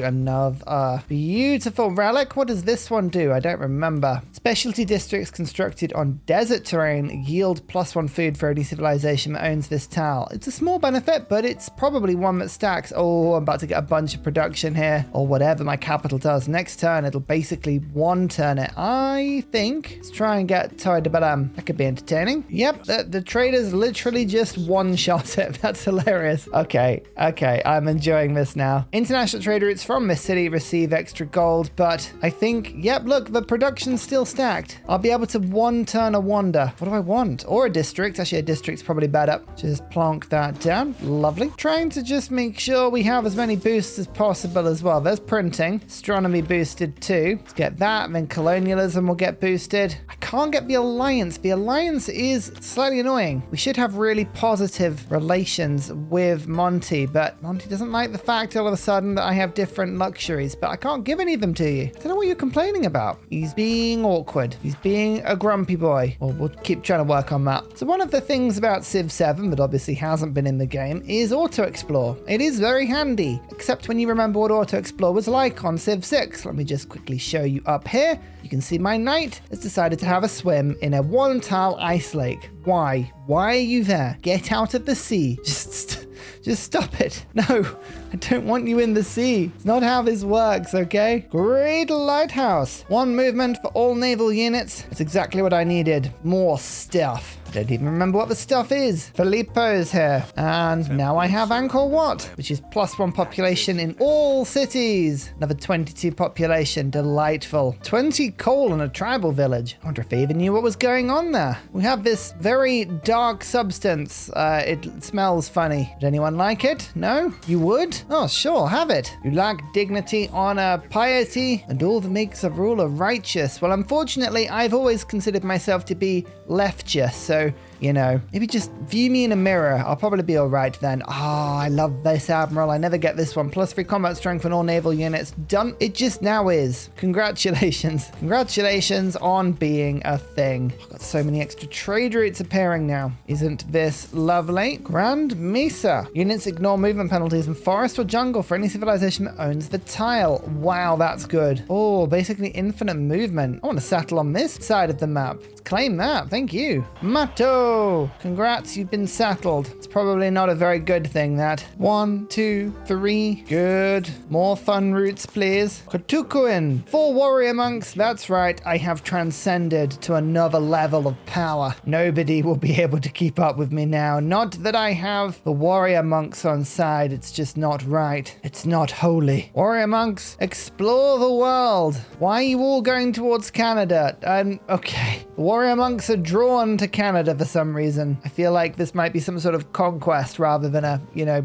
another beautiful relic. What does this one do? I don't remember. Specialty districts constructed on desert terrain yield +1 food for any civilization that owns this tile. It's a small benefit, but it's probably one that stacks. Oh, I'm about to get a bunch of production here, or whatever my capital does. Next turn, it'll basically one turn it. I think. Let's try and get Torre de Belém. That could be entertaining. Yep, the traders literally just one-shot it. That's hilarious. Okay, I'm enjoying this now. International trade routes from this city receive extra gold, but I think, yep, look, the production's still stacked. I'll be able to one turn a wonder. What do I want? Or a district. Actually, a district's probably better. Just plonk that down. Lovely. Trying to just make sure we have as many boosts as possible as well. There's printing. Astronomy boosted too. Let's get that, and then colonialism will get boosted. I can't get the alliance. The alliance is slightly annoying. We should have really positive relations with Monty, but Monty doesn't like the fact all of a sudden that I have different luxuries, but I can't give any of them to you. I don't know what you're complaining about. He's being awkward. He's being a grumpy boy. Well, we'll keep trying to work on that. So one of the things about Civ 7 that obviously hasn't been in the game is auto-explore. It is very handy, except when you remember what auto-explore was like on Civ 6. Let me just quickly show you up here. You can see my knight has decided to have a swim in a one-tile ice lake. Why? Why are you there? Get out of the sea. Just stop it. No, I don't want you in the sea. It's not how this works, okay? Great lighthouse. One movement for all naval units. That's exactly what I needed. More stuff. I don't even remember what the stuff is. Filippo's here. And now I have Angkor Wat, which is +1 population in all cities. Another 22 population. Delightful. 20 coal in a tribal village. I wonder if they even knew what was going on there. We have this very dark substance. It smells funny. Would anyone like it? No? You would? Oh, sure, have it. You lack dignity, honor, piety, and all that makes a ruler righteous. Well, unfortunately, I've always considered myself to be leftist, so you know, maybe just view me in a mirror. I'll probably be all right then. Oh, I love this Admiral. I never get this one. +3 combat strength on all naval units. Done. It just now is. Congratulations. Congratulations on being a thing. I've got so many extra trade routes appearing now. Isn't this lovely? Grand Mesa. Units ignore movement penalties in forest or jungle for any civilization that owns the tile. Wow, that's good. Oh, basically infinite movement. I want to settle on this side of the map. Let's claim that. Thank you. Mato. Congrats, you've been settled. It's probably not a very good thing, that. 1, 2, 3. Good. More fun routes, please. Katukuin. 4 warrior monks. That's right. I have transcended to another level of power. Nobody will be able to keep up with me now. Not that I have the warrior monks on side. It's just not right. It's not holy. Warrior monks, explore the world. Why are you all going towards Canada? Okay. The warrior monks are drawn to Canada for some reason. I feel like this might be some sort of conquest rather than a,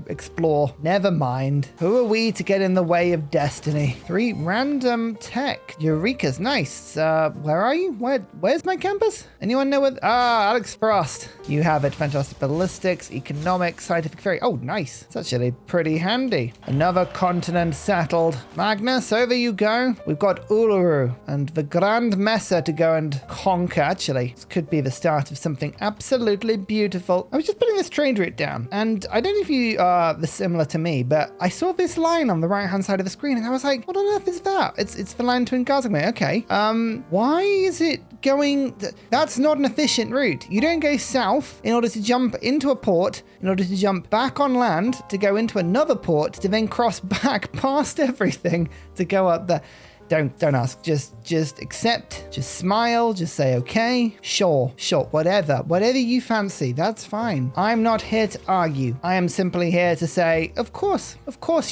explore. Never mind. Who are we to get in the way of destiny? 3 random tech. Eureka's nice. Where are you? Where's my campus? Anyone know where? Alex Frost. You have it. Fantastic ballistics, economics, scientific theory. Oh, nice. It's actually pretty handy. Another continent settled. Magnus, over you go. We've got Uluru and the Grand Mesa to go and conquer. Actually, this could be the start of something absolutely beautiful. I was just putting this trade route down, and I don't know if you are similar to me, but I saw this line on the right-hand side of the screen, and I was like, what on earth is that? It's the line to Ngazigme. Okay. Why is it going... That's not an efficient route. You don't go south in order to jump into a port, in order to jump back on land, to go into another port, to then cross back past everything to go up there. Don't ask. Just accept. Just smile. Just say, okay, sure, whatever you fancy. That's fine. I'm not here to argue. I am simply here to say, of course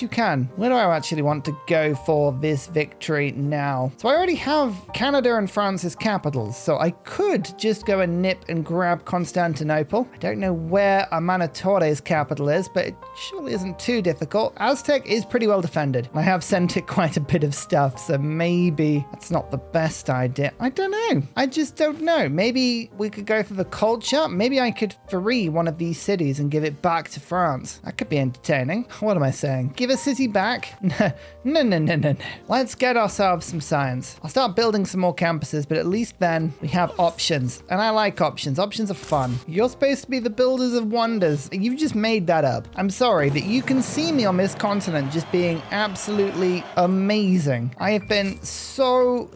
you can. Where do I actually want to go for this victory now? So I already have Canada and France's capitals, so I could just go and nip and grab Constantinople. I don't know where Amanatore's capital is, but it surely isn't too difficult. Aztec is pretty well defended. I have sent it quite a bit of stuff, so maybe that's not the best idea. I don't know. I just don't know. Maybe we could go for the culture. Maybe I could free one of these cities and give it back to France. That could be entertaining. What am I saying? Give a city back? No. Let's get ourselves some science. I'll start building some more campuses, but at least then we have options. And I like options. Options are fun. You're supposed to be the builders of wonders. You just made that up. I'm sorry, but you can see me on this continent just being absolutely amazing. I have been so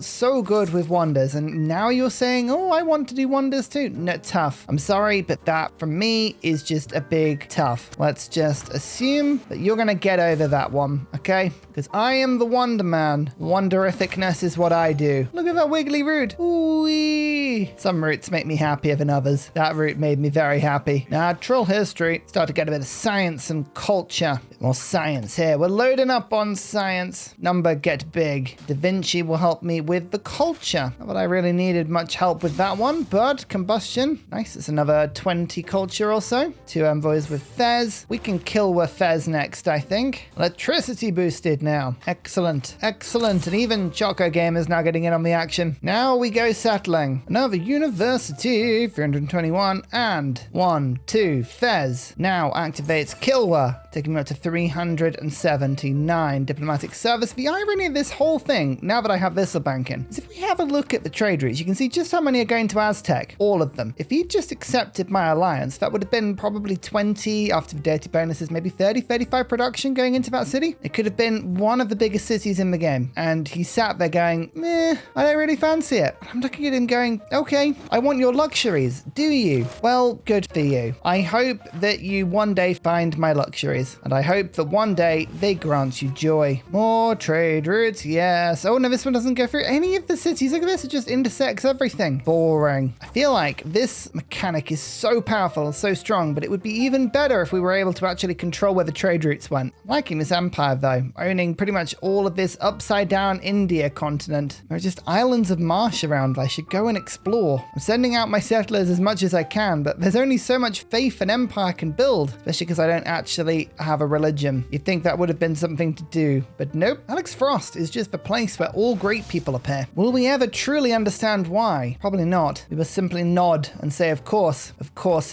good with wonders, and now you're saying, oh, I want to do wonders too. No, tough. I'm sorry, but that for me is just a big tough. Let's just assume that you're gonna get over that one, okay? Because I am the Wonder Man. Wonderificness is what I do. Look at that wiggly root. Ooh-wee. Some roots make me happier than others. That root made me very happy. Natural history. Start to get a bit of science and culture. A bit more science here. We're loading up on science. Number get big. Da Vinci will help me with the culture. Not that I really needed much help with that one, but combustion. Nice. It's another 20 culture or so. 2 envoys with Fez. We can kill with Fez next, I think. Electricity boosted now. Excellent. And even Choco Game is now getting in on the action. Now we go settling. Another university, 321, and 1, 2, Fez. Now activates Kilwa, taking me up to 379 diplomatic service. The irony of this whole thing, now that I have this banking, is if we have a look at the trade routes, you can see just how many are going to Aztec. All of them. If he just accepted my alliance, that would have been probably 20 after the Deity bonuses, maybe 30, 35 production going into that city. It could have been one of the biggest cities in the game. And he sat there going, meh, I don't really fancy it. I'm looking at him going, okay, I want your luxuries. Do you? Well, good for you. I hope that you one day find my luxuries. And I hope that one day they grant you joy. More trade routes, yes. Oh no, this one doesn't go through any of the cities. Look at this, it just intersects everything. Boring. I feel like this mechanic is so powerful and so strong, but it would be even better if we were able to actually control where the trade routes went. I'm liking this empire though, owning pretty much all of this upside down India continent. There are just islands of marsh around I should go and explore. I'm sending out my settlers as much as I can, but there's only so much faith an empire can build, especially because I don't actually have a religion. You'd think that would have been something to do, but nope. Alex Frost is just the place where all great people appear. Will we ever truly understand why? Probably not. We must simply nod and say, of course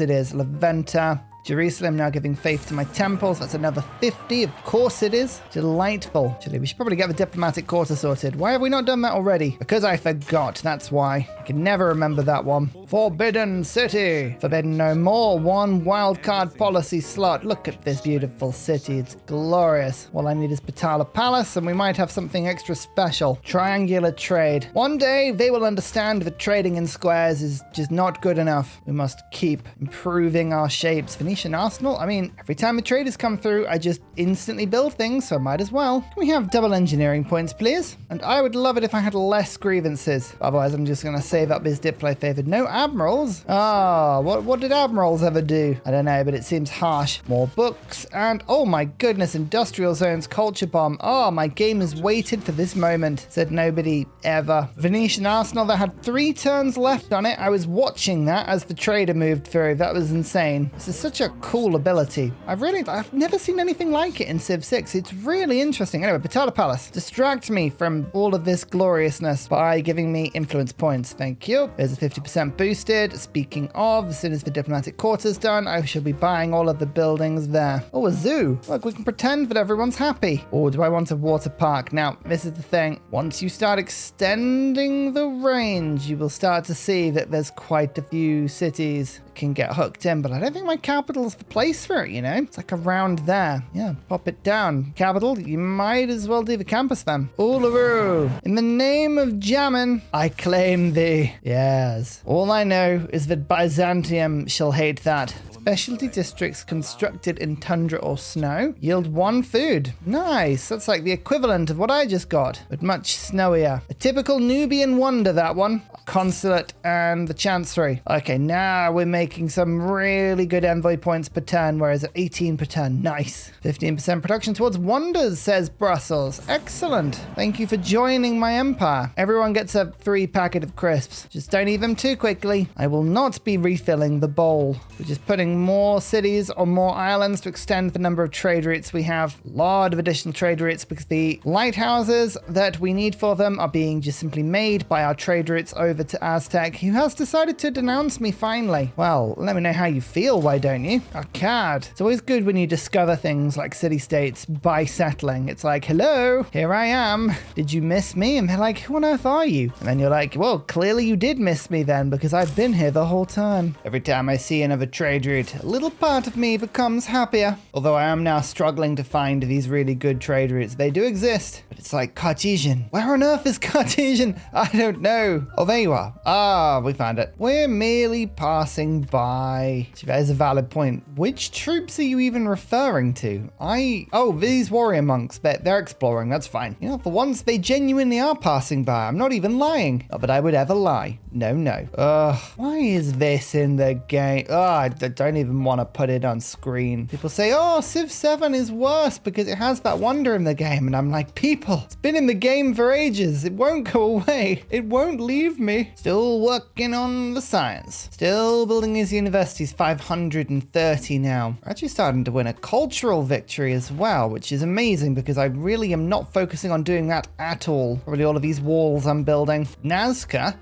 it is. La Venta. Jerusalem now giving faith to my temples. That's another 50. Of course it is. Delightful. Actually, we should probably get the diplomatic quarter sorted. Why have we not done that already? Because I forgot. That's why. I can never remember that one. Forbidden City. Forbidden no more. 1 wildcard policy slot. Look at this beautiful city. It's glorious. All I need is Patala Palace, and we might have something extra special. Triangular trade. One day they will understand that trading in squares is just not good enough. We must keep improving our shapes. Venetian Arsenal? I mean, every time the traders come through, I just instantly build things, so I might as well. Can we have double engineering points, please? And I would love it if I had less grievances. Otherwise, I'm just going to save up this diplo favored. No admirals? Ah, what did admirals ever do? I don't know, but it seems harsh. More books, and oh my goodness, industrial zones, culture bomb. Oh, my game has waited for this moment, said nobody ever. Venetian Arsenal that had 3 turns left on it. I was watching that as the trader moved through. That was insane. This is such a cool ability. I've never seen anything like it in Civ 6. It's really interesting. Anyway, Patala Palace. Distract me from all of this gloriousness by giving me influence points. Thank you. There's a 50% boosted. Speaking of, as soon as the diplomatic quarter's done, I shall be buying all of the buildings there. Oh, a zoo. Look, we can pretend that everyone's happy. Or do I want a water park? Now, this is the thing. Once you start extending the range, you will start to see that there's quite a few cities that can get hooked in, but I don't think my capital's the place for it, you know? It's like around there. Yeah, pop it down. Capital, you might as well do the campus then. Uluru. In the name of Jammin, I claim thee. Yes. All I know is that Byzantium shall hate that. Specialty districts constructed in tundra or snow yield 1 food. Nice. That's like the equivalent of what I just got, but much snowier. A typical Nubian wonder, that one. Consulate and the Chancery. Okay, now we're making some really good envoy points per turn, whereas at 18 per turn. Nice. 15% production towards wonders, says Brussels. Excellent. Thank you for joining my empire. Everyone gets a free packet of crisps. Just don't eat them too quickly. I will not be refilling the bowl. We're just putting more cities on more islands to extend the number of trade routes we have. A lot of additional trade routes because the lighthouses that we need for them are being just simply made by our trade routes over to Aztec, who has decided to denounce me finally. Well, let me know how you feel, why don't you? Arcad. It's always good when you discover things like city-states by settling. It's like, hello, here I am. Did you miss me? And they're like, who on earth are you? And then you're like, well, clearly you did miss me then, because I've been here the whole time. Every time I see another trade route, a little part of me becomes happier. Although I am now struggling to find these really good trade routes. They do exist, but it's like Cartesian. Where on earth is Cartesian? I don't know. Oh, there you are. Ah, we found it. We're merely passing by. That is a valid point. Which troops are you even referring to? Oh, these warrior monks. They're exploring. That's fine. You know, for once, they genuinely are passing by. I'm not even lying. Not that I would ever lie. No, no. Why is this in the game? I don't even want to put it on screen. People say, oh, Civ 7 is worse because it has that wonder in the game. And I'm like, people, it's been in the game for ages. It won't go away. It won't leave me. Still working on the science. Still building these universities. 530 now. We're actually starting to win a cultural victory as well, which is amazing because I really am not focusing on doing that at all. Probably all of these walls I'm building. Nazca.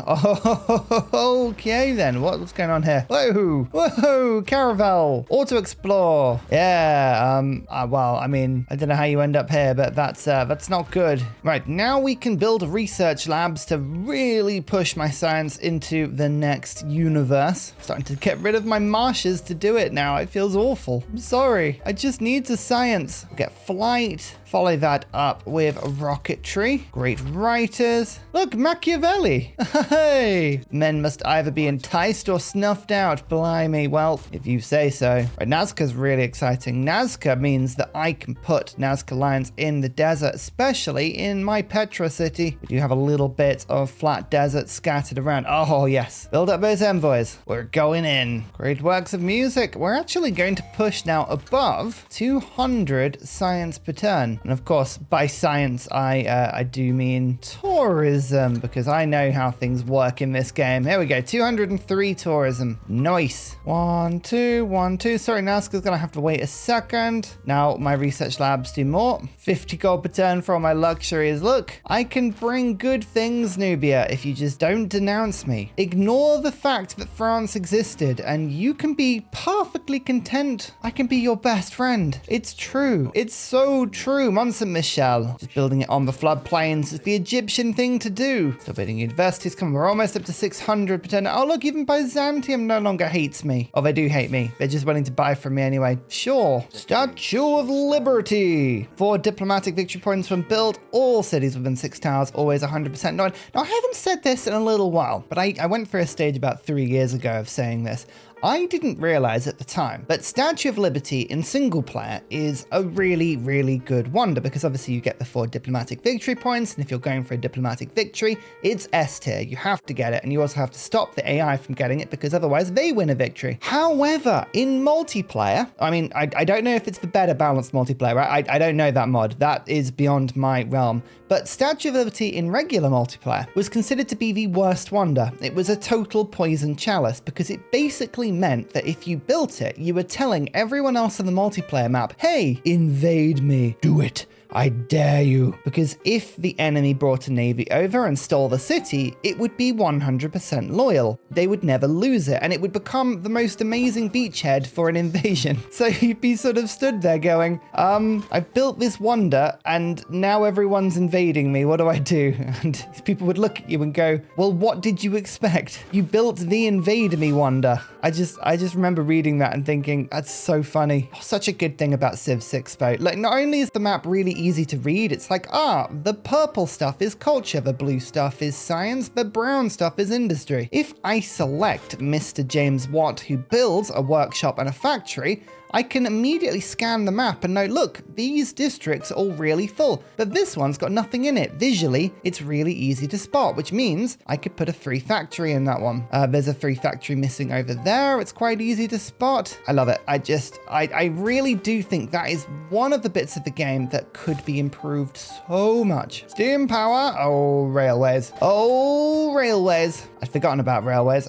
Oh, okay then. What's going on here? Whoa, Caravel. Auto explore. Yeah. Well, I mean, I don't know how you end up here, but that's not good. Right, now we can build research labs to really push my science into the next universe. Starting to get rid of my marshes to do it now. It feels awful. I'm sorry. I just need the science. Get flight. Follow that up with rocketry. Great writers. Look, Machiavelli. Hey! Men must either be enticed or snuffed out. Blimey. Well, if you say so. Right, Nazca's really exciting. Nazca means that I can put Nazca lines in the desert, especially in my Petra city. We do have a little bit of flat desert scattered around. Oh, yes. Build up those envoys. We're going in. Great works of music. We're actually going to push now above 200 science per turn. And of course, by science, I do mean tourism, because I know how things work in this game. Here we go, 203 tourism. Nice. 1, 2, 1, 2. Sorry, Nazca's gonna have to wait a second. Now my research labs do more. 50 gold per turn for all my luxuries. Look, I can bring good things, Nubia, if you just don't denounce me. Ignore the fact that France existed, and you can be perfectly content. I can be your best friend. It's true. It's so true. Mont Saint Michel. Just building it on the floodplains is the Egyptian thing to do. Still building universities. Come on, we're almost up to 600 per turn. Oh, look, even Byzantium no longer hates me. Oh, they do hate me. They're just willing to buy from me anyway. Sure. Statue of Liberty. 4 diplomatic victory points from build. All cities within 6 towers. Always 100% nod. Now, I haven't said this in a little while, but I went through a stage about 3 years ago of saying this. I didn't realize at the time, but Statue of Liberty in single player is a really, really good wonder, because obviously you get the 4 diplomatic victory points, and if you're going for a diplomatic victory, it's S tier. You have to get it, and you also have to stop the AI from getting it, because otherwise they win a victory. However, in multiplayer, I mean, I don't know if it's the better balanced multiplayer, right? I don't know that mod. That is beyond my realm. But Statue of Liberty in regular multiplayer was considered to be the worst wonder. It was a total poison chalice, because it basically meant that if you built it, you were telling everyone else on the multiplayer map, hey, invade me, do it. I dare you. Because if the enemy brought a navy over and stole the city, it would be 100% loyal. They would never lose it, and it would become the most amazing beachhead for an invasion. So you'd be sort of stood there going, I built this wonder, and now everyone's invading me. What do I do? And people would look at you and go, well, what did you expect? You built the invade me wonder. I just remember reading that and thinking, that's so funny. Such a good thing about Civ 6 though. Like, not only is the map really easy to read. It's like, the purple stuff is culture, the blue stuff is science, the brown stuff is industry. If I select Mr. James Watt, who builds a workshop and a factory, I can immediately scan the map and know, look, these districts are all really full, but this one's got nothing in it. Visually, it's really easy to spot, which means I could put a free factory in that one. There's a free factory missing over there. It's quite easy to spot. I love it. I really do think that is one of the bits of the game that could be improved so much. Steam power. Oh, railways. Oh, railways. I'd forgotten about railways.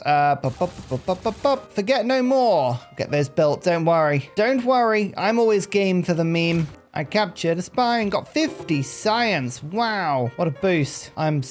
Forget no more. Get those built. Don't worry. Don't worry. I'm always game for the meme. I captured a spy and got 50 science. Wow, what a boost. I'm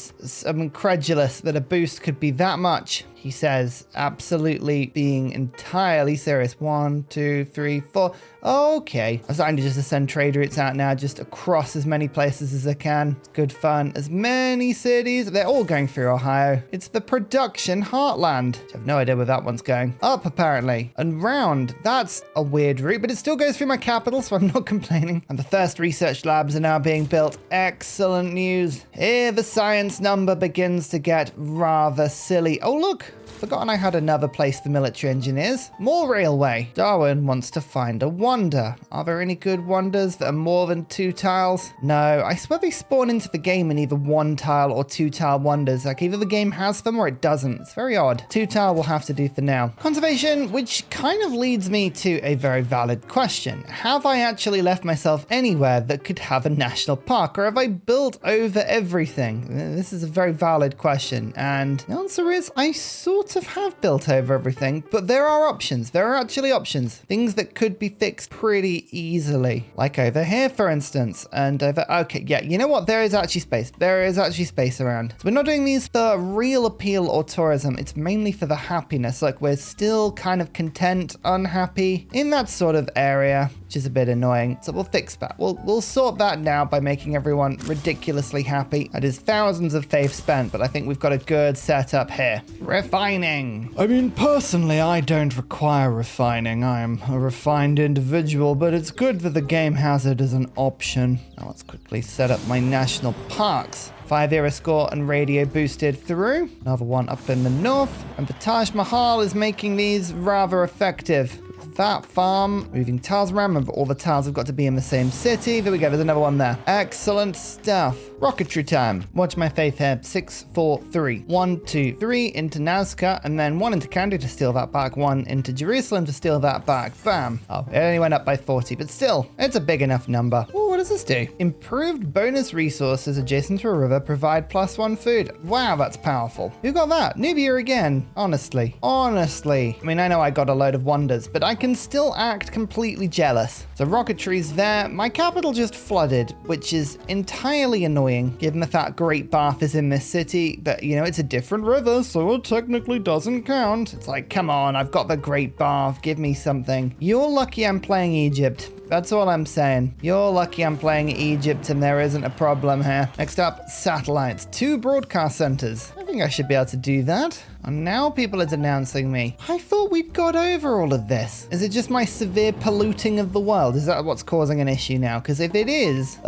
incredulous that a boost could be that much. He says, absolutely being entirely serious. 1, 2, 3, 4. Okay. I'm starting to just send trade routes out now, just across as many places as I can. It's good fun. As many cities. They're all going through Ohio. It's the production heartland. I have no idea where that one's going. Up, apparently. And round. That's a weird route, but it still goes through my capital, so I'm not complaining. And the first research labs are now being built. Excellent news. Here the science number begins to get rather silly. Oh, look. Forgotten I had another place for military engineers. More railway. Darwin wants to find a wonder. Are there any good wonders that are more than 2 tiles? No, I swear they spawn into the game in either 1 tile or 2 tile wonders. Like either the game has them or it doesn't. It's very odd. 2 tile will have to do for now. Conservation, which kind of leads me to a very valid question. Have I actually left myself anywhere that could have a national park, or have I built over everything? This is a very valid question, and the answer is I sort of have built over everything, but there are options. There are actually options. Things that could be fixed pretty easily. Like over here, for instance, and over, okay, yeah, you know what? There is actually space. There is actually space around. So we're not doing these for real appeal or tourism. It's mainly for the happiness. Like we're still kind of content, unhappy in that sort of area, which is a bit annoying. So we'll fix that. We'll sort that now by making everyone ridiculously happy. That is thousands of faith spent, but I think we've got a good setup here. Refining. I mean, personally, I don't require refining. I am a refined individual, but it's good that the game has it as an option. Now let's quickly set up my national parks. 5-era score and radio boosted through. Another one up in the north. And the Taj Mahal is making these rather effective. That farm, moving tiles around. Remember, all the tiles have got to be in the same city. There we go. There's another one there. Excellent stuff. Rocketry time. Watch my faith here. 6, 4, 3. 1, 2, 3 into Nazca, and then 1 into Kandy to steal that back. 1 into Jerusalem to steal that back. Bam. Oh, it only went up by 40, but still, it's a big enough number. Ooh, what does this do? Improved bonus resources adjacent to a river provide +1 food. Wow, that's powerful. Who got that? Nubia again. Honestly. I mean, I know I got a load of wonders, but I can still act completely jealous. So rocketry's there. My capital just flooded, which is entirely annoying given that Great Bath is in this city, but you know, it's a different river, so it technically doesn't count. It's like, come on, I've got the Great Bath, give me something. You're lucky I'm playing Egypt. That's all I'm saying. You're lucky I'm playing Egypt and there isn't a problem here. Next up, satellites. 2 broadcast centers. I think I should be able to do that. And now people are denouncing me. I thought we'd got over all of this. Is it just my severe polluting of the world? Is that what's causing an issue now? Because if it is,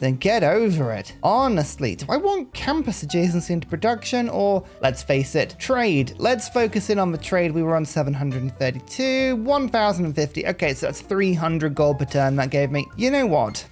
then get over it. Honestly, do I want campus adjacency into production, or let's face it, trade? Let's focus in on the trade. We were on 732, 1,050. Okay, so that's 300 gold per turn that gave me. You know what?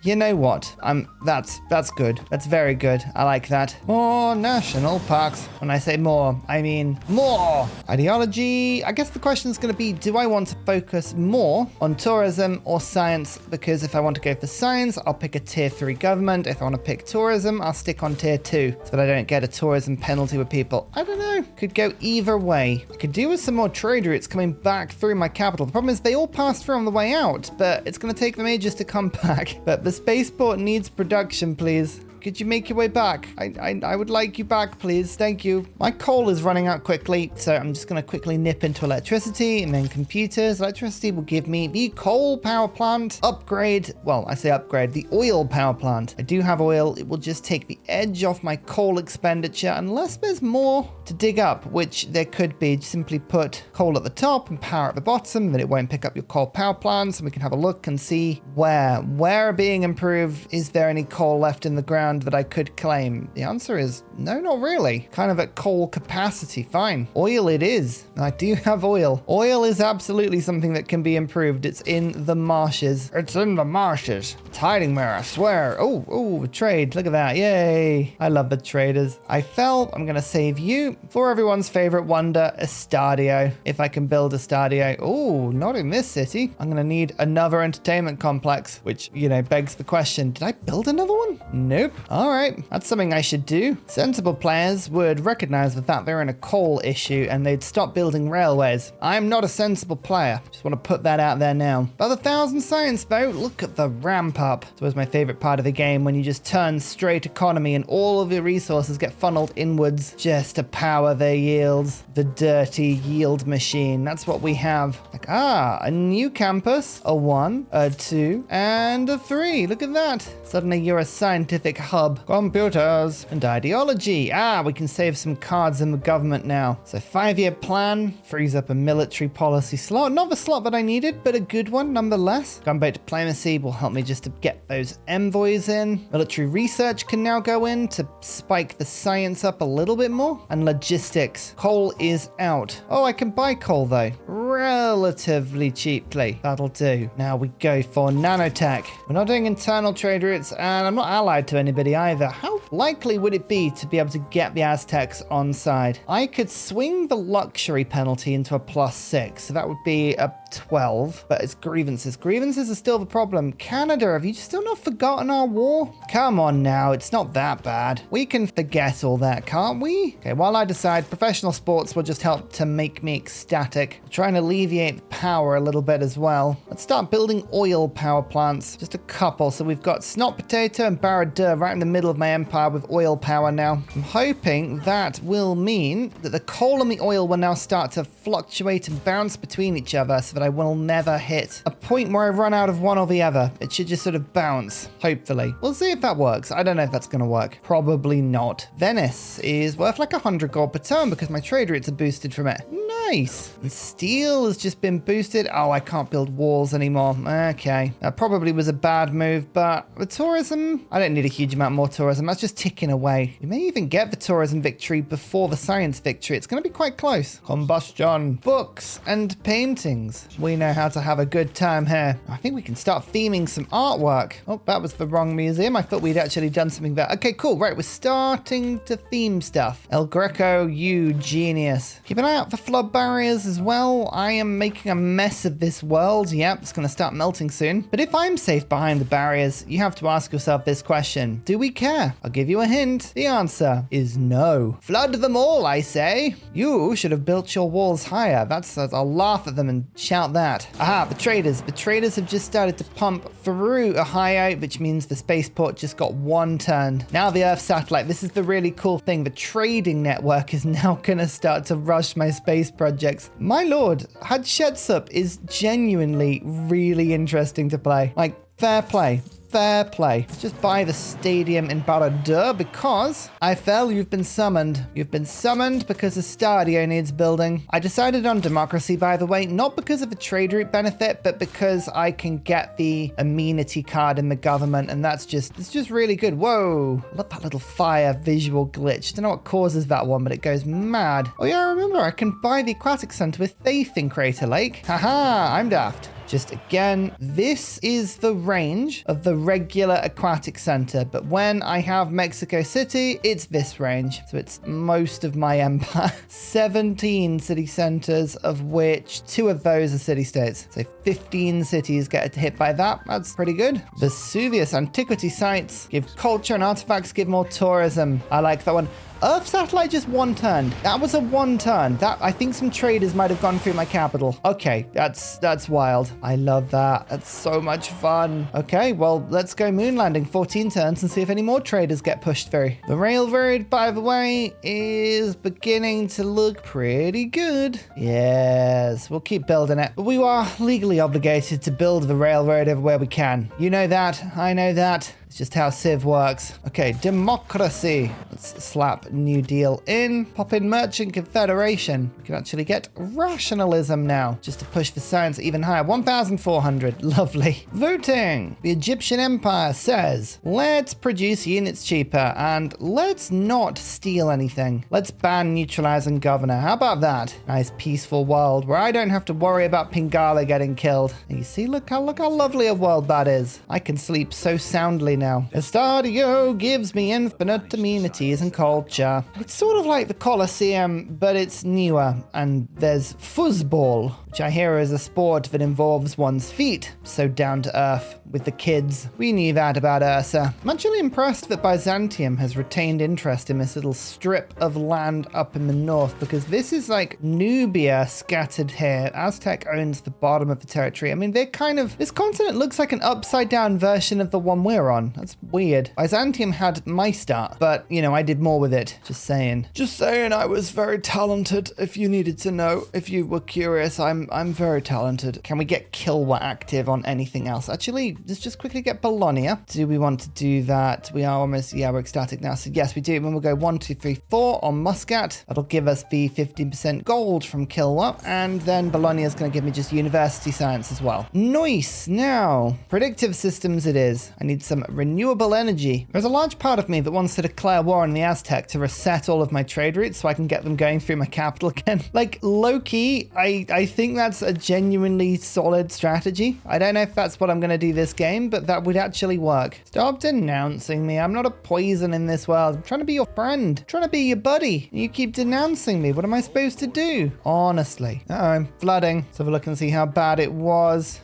That's good. That's very good. I like that. More national parks. When I say more, I mean more. Ideology. I guess the question is going to be, do I want to focus more on tourism or science? Because if I want to go for science, I'll pick a tier 3 government. If I want to pick tourism, I'll stick on tier 2 so that I don't get a tourism penalty with people. I don't know. Could go either way. I could do with some more trade routes coming back through my capital. The problem is they all pass through on the way out, but it's going to take them ages to come back. But the spaceport needs production, please. Could you make your way back? I would like you back, please. Thank you. My coal is running out quickly, so I'm just going to quickly nip into electricity and then computers. Electricity will give me the coal power plant upgrade. Well, I say upgrade, the oil power plant. I do have oil. It will just take the edge off my coal expenditure unless there's more to dig up, which there could be. Simply put coal at the top and power at the bottom, then it won't pick up your coal power plants, and we can have a look and see where being improved. Is there any coal left in the ground that I could claim? The answer is no, not really. Kind of at coal capacity. Fine. Oil it is. I do have oil. Oil is absolutely something that can be improved. It's in the marshes. It's in the marshes. It's hiding there, I swear. Oh, trade. Look at that. Yay. I love the traders. I fell. I'm going to save you for everyone's favorite wonder, Estadio. If I can build Estadio. Oh, not in this city. I'm going to need another entertainment complex, which, you know, begs the question, did I build another one? Nope. All right. That's something I should do. Sensible players would recognize the fact they're in a coal issue and they'd stop building railways. I'm not a sensible player. Just want to put that out there now. But the 1,000 science boat, look at the ramp up. It's always my favorite part of the game when you just turn straight economy and all of your resources get funneled inwards just to power their yields. The dirty yield machine. That's what we have. Like, a new campus, a 1, a 2, and a 3. Look at that. Suddenly you're a scientific hub. Computers and ideology. We can save some cards in the government now. So 5-year plan frees up a military policy slot. Not the slot that I needed, but a good one nonetheless. Gunboat diplomacy will help me just to get those envoys in. Military research can now go in to spike the science up a little bit more. And logistics. Coal is out. Oh, I can buy coal though. Relatively cheaply. That'll do. Now we go for nanotech. We're not doing internal trade routes, and I'm not allied to anybody either. How likely would it be to be able to get the Aztecs on side? I could swing the luxury penalty into a +6, so that would be a 12, but it's grievances. Grievances are still the problem. Canada, have you still not forgotten our war? Come on now, it's not that bad. We can forget all that, can't we? Okay, while I decide professional sports will just help to make me ecstatic. I'm trying to alleviate the power a little bit as well. Let's start building oil power plants. Just a couple. So we've got Snot Potato and Barra-Dur right in the middle of my empire with oil power now. I'm hoping that will mean that the coal and the oil will now start to fluctuate and bounce between each other so that I will never hit a point where I run out of one or the other. It should just sort of bounce, hopefully. We'll see if that works. I don't know if that's going to work. Probably not. Venice is worth like 100 gold per turn because my trade routes are boosted from it. Nice. And steel has just been boosted. Oh, I can't build walls anymore. Okay. That probably was a bad move, but the tourism, I don't need a huge amount more tourism. That's just ticking away. We may even get the tourism victory before the science victory. It's going to be quite close. Combustion. Books and paintings. We know how to have a good time here. I think we can start theming some artwork. Oh, that was the wrong museum. I thought we'd actually done something there. Okay, cool. Right, we're starting to theme stuff. El Greco, you genius. Keep an eye out for flood barriers as well. I am making a mess of this world. Yep, it's going to start melting soon. But if I'm safe behind the barriers, you have to ask yourself this question. Do we care? I'll give you a hint. The answer is no. Flood them all, I say. You should have built your walls higher. I'll laugh at them and shout that. Aha, the traders. The traders have just started to pump through Ohio, which means the spaceport just got 1 turn. Now the Earth satellite. This is the really cool thing. The trading network is now going to start to rush my space projects. My lord, Hatshepsut is genuinely really interesting to play. Like, fair play. Fair play. Just buy the stadium in Barra-Dur because I fell. You've been summoned. You've been summoned because Estadio needs building. I decided on democracy, by the way, not because of a trade route benefit, but because I can get the amenity card in the government, and it's just really good. Whoa. I love that little fire visual glitch. Don't know what causes that one, but it goes mad. Oh yeah, I remember. I can buy the aquatic center with faith in Crater Lake. Haha, I'm daft. Just again, this is the range of the regular aquatic center, but when I have Mexico City, it's this range. So it's most of my empire. 17 city centers, of which 2 of those are city-states. So 15 cities get hit by that. That's pretty good. Vesuvius antiquity sites give culture and artifacts give more tourism. I like that one. Earth satellite just 1 turn. That was a 1 turn. That I think some traders might have gone through my capital. Okay, that's wild. I love that. That's so much fun. Okay, well, let's go moon landing 14 turns and see if any more traders get pushed through. The railroad, by the way, is beginning to look pretty good. Yes, we'll keep building it. But we are legally obligated to build the railroad everywhere we can. You know that. I know that. It's just how Civ works. Okay, democracy. Let's slap New Deal in. Pop in Merchant Confederation. We can actually get rationalism now, just to push for science even higher. 1,400. Lovely. Voting. The Egyptian Empire says, let's produce units cheaper and let's not steal anything. Let's ban, neutralize, and governor. How about that? Nice peaceful world where I don't have to worry about Pingala getting killed. And you see, look how lovely a world that is. I can sleep so soundly now. Estadio gives me infinite amenities and culture. It's sort of like the Colosseum, but it's newer. And there's football, which I hear is a sport that involves one's feet. So down to earth with the kids. We knew that about Ursa. I'm actually impressed that Byzantium has retained interest in this little strip of land up in the north, because this is like Nubia scattered here. Aztec owns the bottom of the territory. I mean, they're kind of, this continent looks like an upside down version of the one we're on. That's weird. Byzantium had my start, but you know, I did more with it. Just saying. Just saying, I was very talented. If you needed to know, if you were curious, I'm very talented. Can we get Kilwa active on anything else? Actually, let's just quickly get Bologna. Do we want to do that? We are almost, yeah, we're ecstatic now. So yes, we do. And we'll go 1, 2, 3, 4 on Muscat. That'll give us the 15% gold from Kilwa. And then Bologna is going to give me just university science as well. Nice. Now, predictive systems it is. I need some renewable energy. There's a large part of me that wants to declare war on the Aztec to reset all of my trade routes so I can get them going through my capital again. Like, low-key, I think that's a genuinely solid strategy. I don't know if that's what I'm going to do this game, but that would actually work. Stop denouncing me. I'm not a poison in this world. I'm trying to be your friend. I'm trying to be your buddy. You keep denouncing me. What am I supposed to do? Honestly. I'm flooding. Let's have a look and see how bad it was.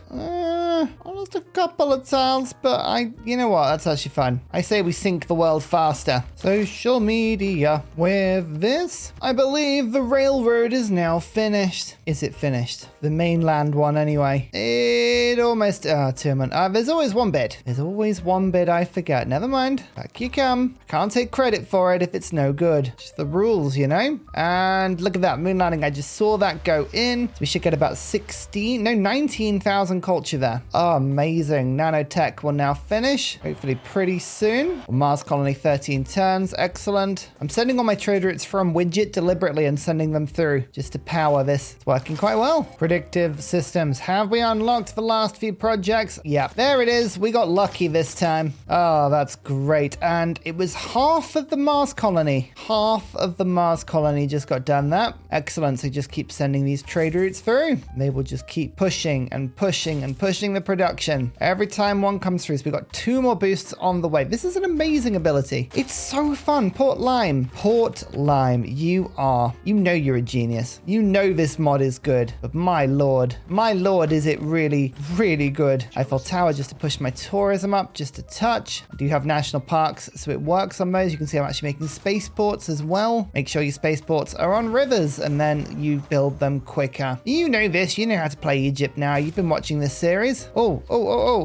Just a couple of tiles, but you know what? That's actually fun. I say we sink the world faster. Social media. With this, I believe the railroad is now finished. Is it finished? The mainland one anyway. It almost, there's always one bit. There's always one bit I forget. Never mind. Back you come. I can't take credit for it if it's no good. Just the rules, you know? And look at that moon landing. I just saw that go in. So we should get about 19,000 culture there. Oh, amazing. Nanotech will now finish, hopefully pretty soon. Mars colony 13 turns. Excellent. I'm sending all my trade routes from widget deliberately and sending them through just to power this. It's working quite well. Predictive systems. Have we unlocked the last few projects? Yeah, there it is. We got lucky this time. Oh, that's great. And it was half of the Mars colony. Half of the Mars colony just got done that. Excellent. So just keep sending these trade routes through. They will just keep pushing and pushing and pushing the production. Every time one comes through. So we got 2 more boosts on the way. This is an amazing ability. It's so fun. Port Lime. Port Lime. You know you're a genius. You know this mod is good. But my lord, is it really, really good. Eiffel Tower just to push my tourism up just a touch. I do have national parks, so it works on those. You can see I'm actually making spaceports as well. Make sure your spaceports are on rivers and then you build them quicker. You know this. You know how to play Egypt now. You've been watching this series. Oh,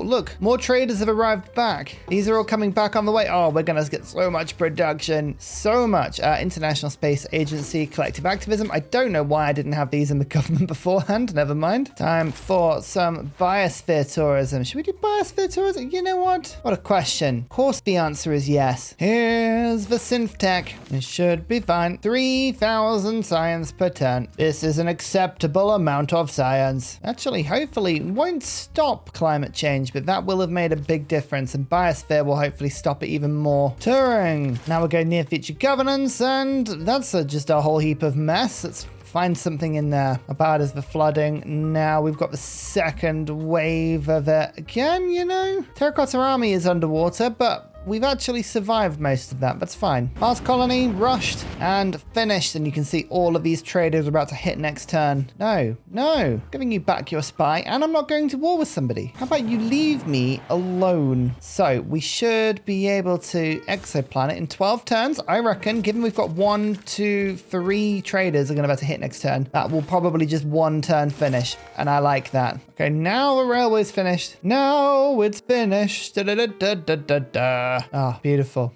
look. More traders have arrived back. These are all coming back on the way. Oh, we're going to get so much production. So much. International Space Agency, collective activism. I don't know why I didn't have these in the government beforehand. Never mind. Time for some biosphere tourism. Should we do biosphere tourism? You know what? What a question. Of course the answer is yes. Here's the synth tech. It should be fine. 3,000 science per turn. This is an acceptable amount of science. Actually, hopefully, won't stop climate change, but that will have made a big difference, and biosphere will hopefully stop it even more. Touring. Now we're going near future governance, and that's just a whole heap of mess. Let's find something in there. How bad is the flooding? Now we've got the second wave of it again, you know? Terracotta Army is underwater, but we've actually survived most of that. That's fine. Mars colony rushed and finished. And you can see all of these traders are about to hit next turn. No, giving you back your spy, and I'm not going to war with somebody. How about you leave me alone? So we should be able to exoplanet in 12 turns, I reckon. Given we've got 1, 2, 3 traders are going to about to hit next turn, that will probably just 1 turn finish, and I like that. Okay, now the railway's finished. Now it's finished. Da, da, da, da, da, da, da. Oh, beautiful.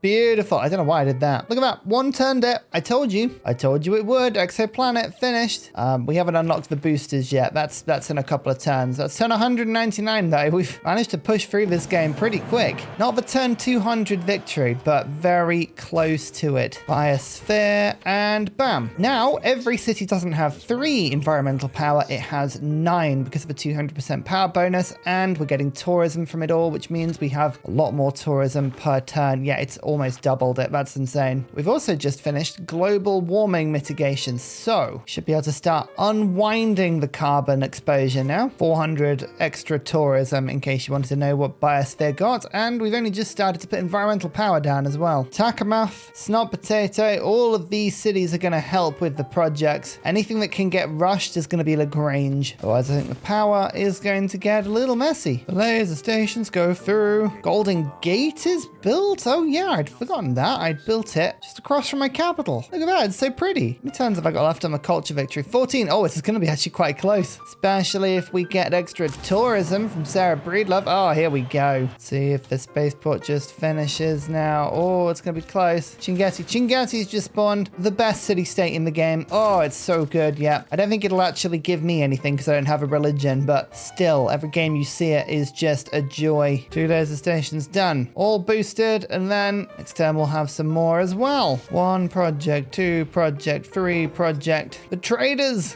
I don't know why I did that. Look at that. 1 turn dip. I told you it would. Exoplanet finished. We haven't unlocked the boosters yet. That's in a couple of turns. That's turn 199 though. We've managed to push through this game pretty quick. Not the turn 200 victory, but very close to it. Biosphere, and bam. Now every city doesn't have 3 environmental power. It has 9 because of a 200% power bonus, and we're getting tourism from it all, which means we have a lot more tourism per turn. Yeah, it's almost doubled it. That's insane. We've also just finished global warming mitigation, so should be able to start unwinding the carbon exposure now. 400 extra tourism in case you wanted to know what biosphere got, and we've only just started to put environmental power down as well. Takamath, Snot Potato, all of these cities are going to help with the projects. Anything that can get rushed is going to be Lagrange. Otherwise, I think the power is going to get a little messy. The laser stations go through. Golden Gate is built. Oh yeah, I'd forgotten that. I'd built it just across from my capital. Look at that, it's so pretty. How many turns have I got left on the culture victory? 14. Oh, it's going to be actually quite close. Especially if we get extra tourism from Sarah Breedlove. Oh, here we go. See if the spaceport just finishes now. Oh, it's going to be close. Chingati's just spawned. The best city-state in the game. Oh, it's so good. Yeah. I don't think it'll actually give me anything because I don't have a religion, but still, every game you see it is just a joy. 2 laser stations done. All boosted, and then next time we'll have some more as well. 1 project, 2 project, 3 project. The traders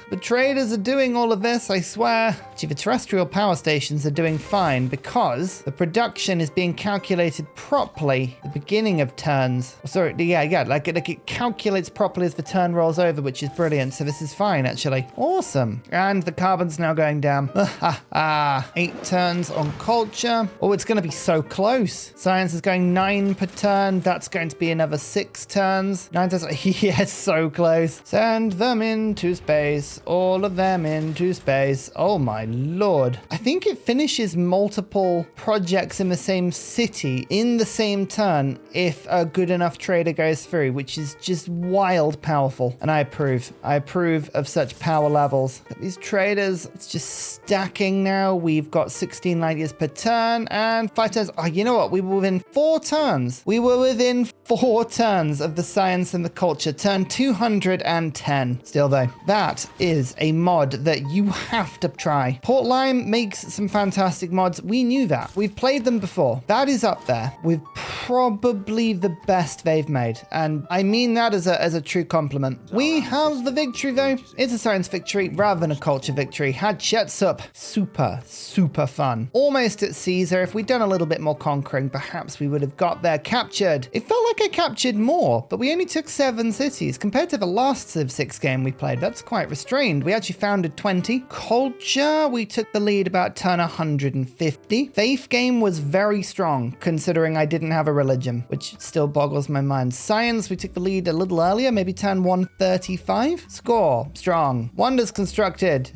are doing all of this, I swear. Actually, the terrestrial power stations are doing fine because the production is being calculated properly at the beginning of turns. Sorry, yeah, like it calculates properly as the turn rolls over, which is brilliant. So this is fine, actually. Awesome. And the carbon's now going down. 8 turns on culture. Oh, it's going to be so close. Science is going 9 per turn. That's going to be another 6 turns. 9 turns. Yeah, it's so close. Send them into space. All of them into space. Oh my lord. I think it finishes multiple projects in the same city in the same turn if a good enough trader goes through, which is just wild powerful. And I approve. I approve of such power levels. But these traders, it's just stacking now. We've got 16 light years per turn and 5 turns. Oh, you know what? We were within 4 turns. We were within 4 turns of the science and the culture. Turn 210. Still though, that is a mod that you have to try. Port Lime makes some fantastic mods. We knew that. We've played them before. That is up there with probably the best they've made. And I mean that as a true compliment. We have the victory though. It's a science victory rather than a culture victory. Hatshepsut. Super fun. Almost at Caesar. If we'd done a little bit more conquering, perhaps we would have got there. Captured. It felt like I captured more, but we only took 7 cities compared to the last Civ 6 game we played. That's quite restrained. We actually founded 20. Culture, we took the lead about turn 150. Faith game was very strong considering I didn't have a religion, which still boggles my mind. Science, we took the lead a little earlier, maybe turn 135. Score, strong. Wonders constructed.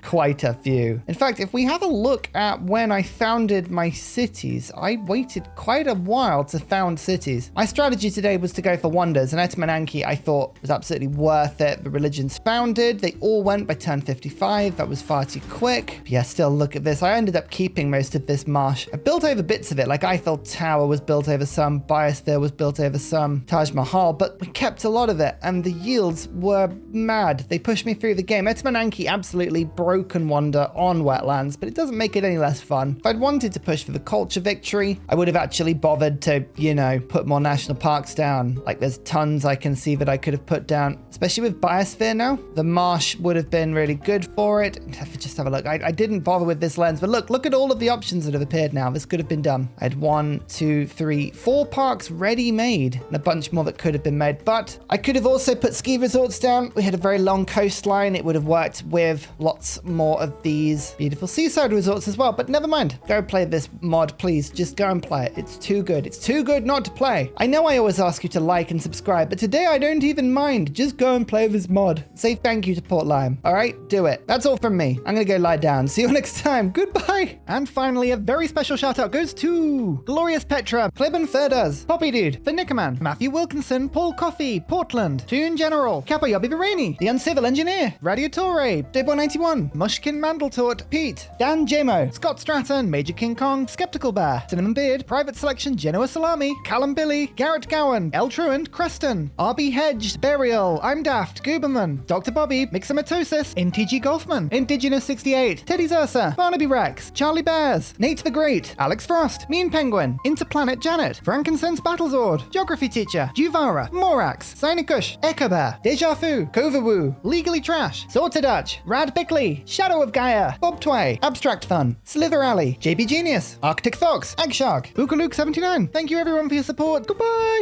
Quite a few. In fact, if we have a look at when I founded my cities, I waited quite a while to found cities. My strategy today was to go for wonders, and Etmananki I thought was absolutely worth it. The religions founded, they all went by turn 55. That was far too quick. But yeah, still look at this. I ended up keeping most of this marsh. I built over bits of it, like Eiffel Tower was built over some, Biosphere was built over some, Taj Mahal, but we kept a lot of it, and the yields were mad. They pushed me through the game. Etmananki absolutely broken wonder on wetlands, but it doesn't make it any less fun. If I'd wanted to push for the culture victory, I would have actually bothered to, you know, put more national parks down. Like there's tons I can see that I could have put down, especially with Biosphere now. The marsh would have been really good for it. Just have a look. I didn't bother with this lens, but look at all of the options that have appeared now. This could have been done. I had 1, 2, 3, 4 parks ready made and a bunch more that could have been made, but I could have also put ski resorts down. We had a very long coastline. It would have worked with lots lots more of these beautiful seaside resorts as well. But never mind. Go play this mod, please. Just go and play it. It's too good. It's too good not to play. I know I always ask you to like and subscribe, but today I don't even mind. Just go and play this mod. Say thank you to Port Lime. All right? Do it. That's all from me. I'm going to go lie down. See you next time. Goodbye. And finally, a very special shout out goes to Glorious Petra, Clibben Ferdas, Poppy Dude, The Nickerman, Matthew Wilkinson, Paul Coffey, Portland, Toon General, Kappa Yobby Virani, The Uncivil Engineer, Radiatore, Debo91, Mushkin Mandletort, Pete, Dan Jamo, Scott Stratton, Major King Kong, Skeptical Bear, Cinnamon Beard, Private Selection, Genoa Salami, Callum Billy, Garrett Gowan, El Truant, Creston, RB Hedge, Burial, I'm Daft, Gooberman, Dr. Bobby, Mixomatosis, NTG Golfman, Indigenous 68, Teddy Zursa, Barnaby Rex, Charlie Bears, Nate the Great, Alex Frost, Mean Penguin, Interplanet Janet, Frankincense Battlezord, Geography Teacher, Juvara, Morax, Sinikush, Echo Bear, Deja Vu, Kovawoo, Legally Trash, Sorted Dutch, Rad Bickley, Shadow of Gaia, Bob Tway, Abstract Fun, Slither Alley, JB Genius, Arctic Fox, Eggshark, Bookaluk79. Thank you everyone for your support. Goodbye!